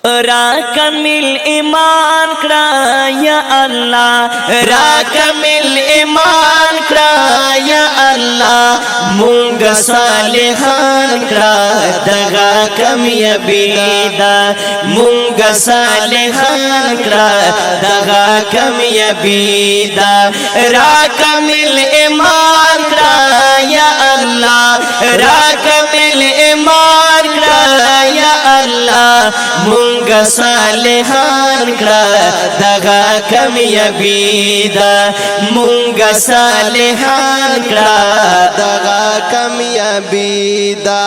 را کمل ایمان کرا یا اللہ را کمل ایمان کرا یا اللہ مونگ صالحان کرا دغا کامیابی دا مونگ صالحان کرا دغا کامیابی دا را کمل ایمان کرا یا اللہ را کمل ایمان کرا یا اللہ مونگ صالحان کرا دغا کامیابی دا مونگ صالحان کرا دغا کامیابی دا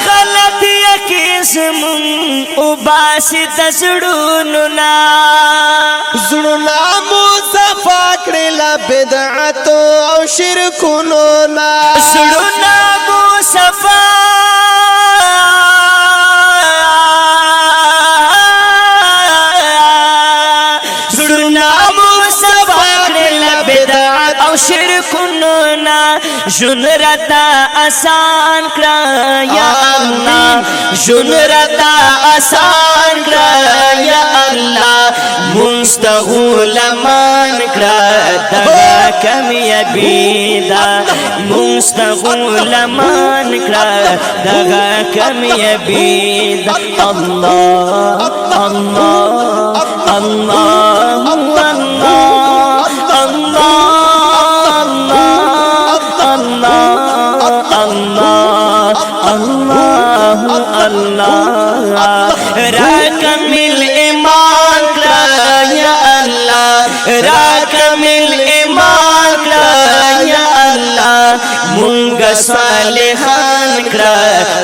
غلط یکیس من اوباسی تسڑوننا زړونه مو صفا کړل بدعت او شرکونو نا زړونه مو صفا او شرکونو نا جن رتا آسان کرا یا اللہ جن رتا آسان کرا یا اللہ مستغول مان کرا دغا کامیابی دا مستغول مان کرا دغا کامیابی دا اللہ اللہ اللہ را کمل ایمان کرا یا اللہ را کمل ایمان کرا یا اللہ مونگ صالحان کرا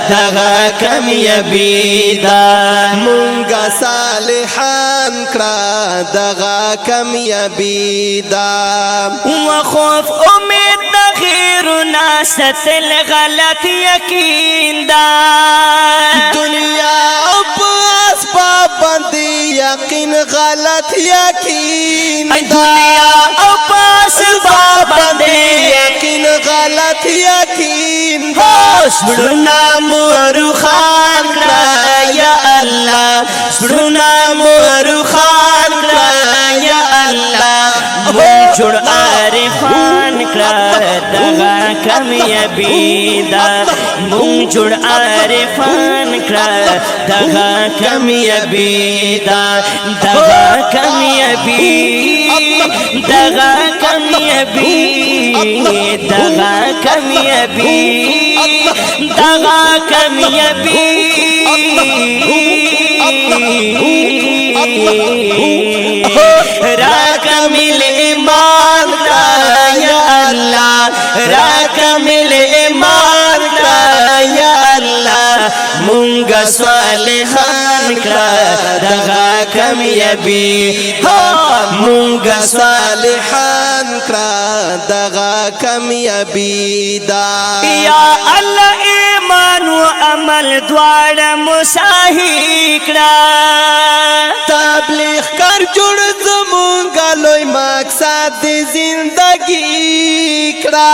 دغا کامیابی دا مونگ صالحان کرا دغا کامیابی دا وخوف امید تغیرنا ستل غلط یقین دا دنیا او اسباب باندې یقین غلط یقین دنیا او اسباب باندې یقین غلط یقین سړنا مور خان کرا یا اللہ سړنا مور خان کرا یا اللہ مون جوړ عارفان کرا دغا کامیابی دا مون جوړ عارفان کرا دغا کامیابی دا دغا کامیابی دغا کامیابی دغا کامیابی دغا کامیابی را کمل ایمان کرا یا اللہ را کمل ایمان کرا یا اللہ مونگ صالحان کرا دغا کامیابی مونگ صالحان کرا دغا کامیابی دا یا اللہ ایمان و عمل دوار مساہی کرا تبلیغ کر جوړ زمونږ لوی مقصد زندگی کرا